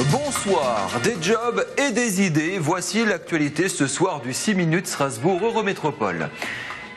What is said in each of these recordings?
Bonsoir, des jobs et des idées, voici l'actualité ce soir du 6 minutes Strasbourg Eurométropole.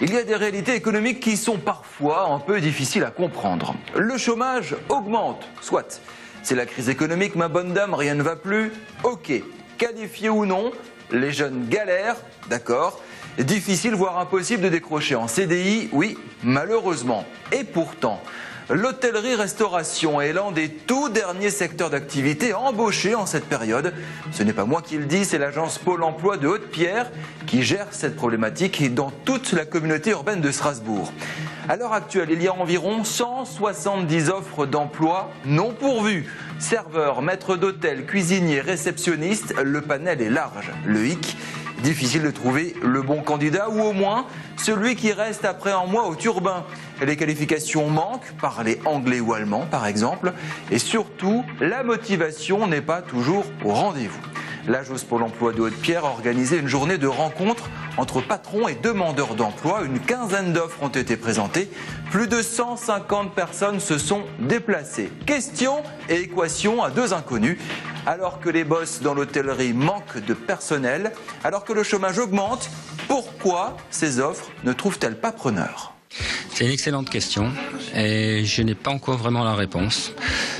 Il y a des réalités économiques qui sont parfois un peu difficiles à comprendre. Le chômage augmente, soit. C'est la crise économique, ma bonne dame, rien ne va plus. Ok, qualifié ou non, les jeunes galèrent, d'accord. Difficile, voire impossible de décrocher en CDI, oui, malheureusement. Et pourtant, l'hôtellerie-restauration est l'un des tout derniers secteurs d'activité embauchés en cette période. Ce n'est pas moi qui le dis, c'est l'agence Pôle emploi de Haute-Pierre qui gère cette problématique dans toute la communauté urbaine de Strasbourg. À l'heure actuelle, il y a environ 170 offres d'emploi non pourvues. Serveurs, maîtres d'hôtel, cuisiniers, réceptionnistes, le panel est large. Le hic, difficile de trouver le bon candidat ou au moins celui qui reste après un mois au turbin. Les qualifications manquent, parler anglais ou allemand par exemple, et surtout la motivation n'est pas toujours au rendez-vous. L'agence Pôle emploi de Haute-Pierre a organisé une journée de rencontres entre patrons et demandeurs d'emploi. Une quinzaine d'offres ont été présentées. Plus de 150 personnes se sont déplacées. Questions et équations à deux inconnus. Alors que les boss dans l'hôtellerie manquent de personnel, alors que le chômage augmente, pourquoi ces offres ne trouvent-elles pas preneur ? C'est une excellente question et je n'ai pas encore vraiment la réponse.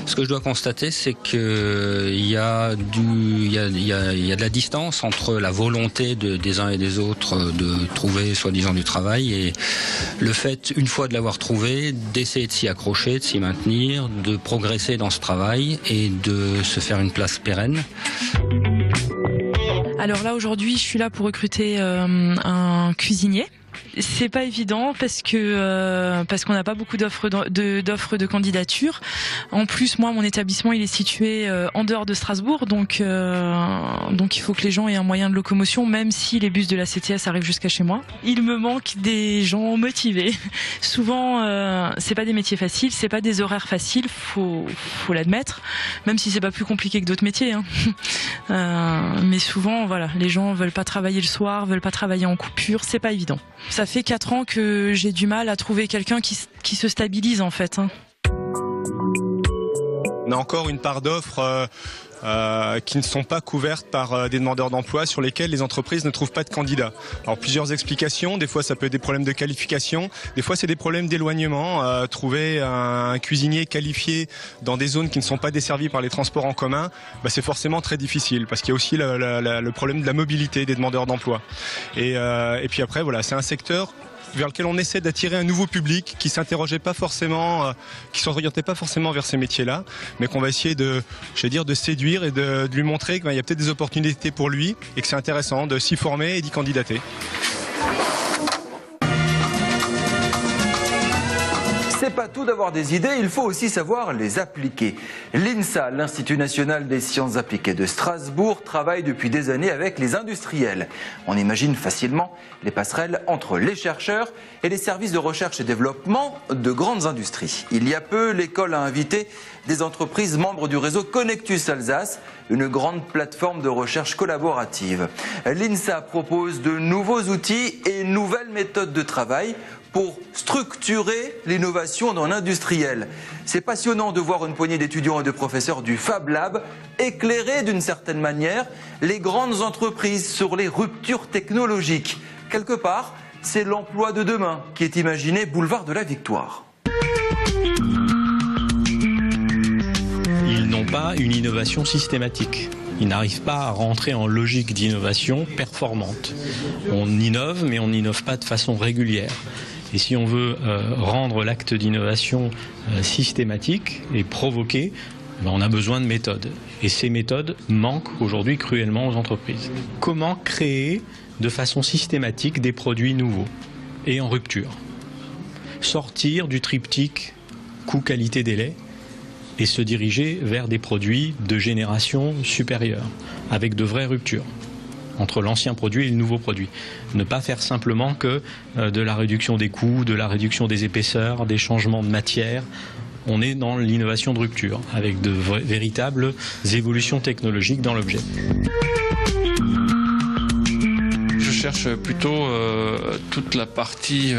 Ce que je dois constater, c'est qu'il y a de la distance entre la volonté des uns et des autres de trouver soi-disant du travail et le fait, une fois de l'avoir trouvé, d'essayer de s'y accrocher, de s'y maintenir, de progresser dans ce travail et de se faire une place pérenne. Alors là, aujourd'hui, je suis là pour recruter un cuisinier. C'est pas évident parce qu'on n'a pas beaucoup d'offres de candidature. En plus, moi, mon établissement, il est situé en dehors de Strasbourg, donc il faut que les gens aient un moyen de locomotion, même si les bus de la CTS arrivent jusqu'à chez moi. Il me manque des gens motivés. Souvent, c'est pas des métiers faciles, c'est pas des horaires faciles, faut l'admettre, même si c'est pas plus compliqué que d'autres métiers. Mais souvent, voilà, les gens veulent pas travailler le soir, veulent pas travailler en coupure, c'est pas évident. Ça fait 4 ans que j'ai du mal à trouver quelqu'un qui se stabilise en fait. On a encore une part d'offres qui ne sont pas couvertes par des demandeurs d'emploi sur lesquels les entreprises ne trouvent pas de candidats. Alors plusieurs explications, des fois ça peut être des problèmes de qualification, des fois c'est des problèmes d'éloignement. Trouver un cuisinier qualifié dans des zones qui ne sont pas desservies par les transports en commun, c'est forcément très difficile parce qu'il y a aussi le problème de la mobilité des demandeurs d'emploi. Et puis après voilà, c'est un secteur vers lequel on essaie d'attirer un nouveau public qui s'interrogeait pas forcément, qui s'orientait pas forcément vers ces métiers-là, mais qu'on va essayer de séduire et de lui montrer qu'il y a peut-être des opportunités pour lui et que c'est intéressant de s'y former et d'y candidater. C'est pas tout d'avoir des idées, il faut aussi savoir les appliquer. L'INSA, l'Institut national des sciences appliquées de Strasbourg, travaille depuis des années avec les industriels. On imagine facilement les passerelles entre les chercheurs et les services de recherche et développement de grandes industries. Il y a peu, l'école a invité des entreprises membres du réseau Connectus Alsace, une grande plateforme de recherche collaborative. L'INSA propose de nouveaux outils et une nouvelle méthode de travail pour structurer l'innovation dans l'industriel. C'est passionnant de voir une poignée d'étudiants et de professeurs du Fab Lab éclairer d'une certaine manière les grandes entreprises sur les ruptures technologiques. Quelque part, c'est l'emploi de demain qui est imaginé boulevard de la Victoire. Ils n'ont pas une innovation systématique. Ils n'arrivent pas à rentrer en logique d'innovation performante. On innove, mais on n'innove pas de façon régulière. Et si on veut rendre l'acte d'innovation systématique et provoqué, on a besoin de méthodes. Et ces méthodes manquent aujourd'hui cruellement aux entreprises. Comment créer de façon systématique des produits nouveaux et en rupture ? Sortir du triptyque coût-qualité-délai et se diriger vers des produits de génération supérieure, avec de vraies ruptures entre l'ancien produit et le nouveau produit. Ne pas faire simplement que de la réduction des coûts, de la réduction des épaisseurs, des changements de matière. On est dans l'innovation de rupture, avec de véritables évolutions technologiques dans l'objet. Je cherche plutôt toute la partie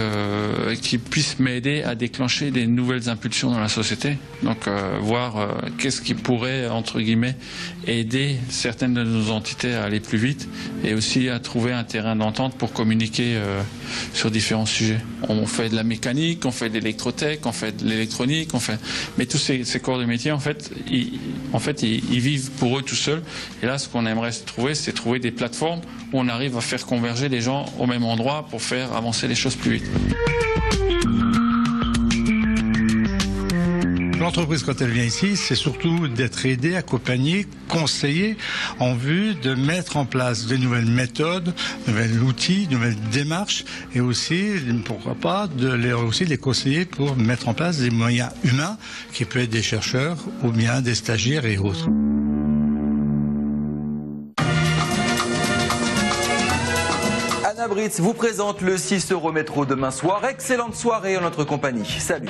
qui puisse m'aider à déclencher des nouvelles impulsions dans la société. Donc voir qu'est-ce qui pourrait, entre guillemets, aider certaines de nos entités à aller plus vite et aussi à trouver un terrain d'entente pour communiquer sur différents sujets. On fait de la mécanique, on fait de l'électrotech, on fait de l'électronique, mais tous ces corps de métier, en fait, ils vivent pour eux tout seuls. Et là, ce qu'on aimerait trouver, c'est trouver des plateformes où on arrive à faire converger les gens au même endroit pour faire avancer les choses plus vite. L'entreprise, quand elle vient ici, c'est surtout d'être aidée, accompagnée, conseillée en vue de mettre en place de nouvelles méthodes, de nouveaux outils, de nouvelles démarches et aussi, pourquoi pas, de les conseiller pour mettre en place des moyens humains qui peuvent être des chercheurs ou bien des stagiaires et autres. Anna Britz vous présente le 6 € métro demain soir. Excellente soirée en notre compagnie. Salut.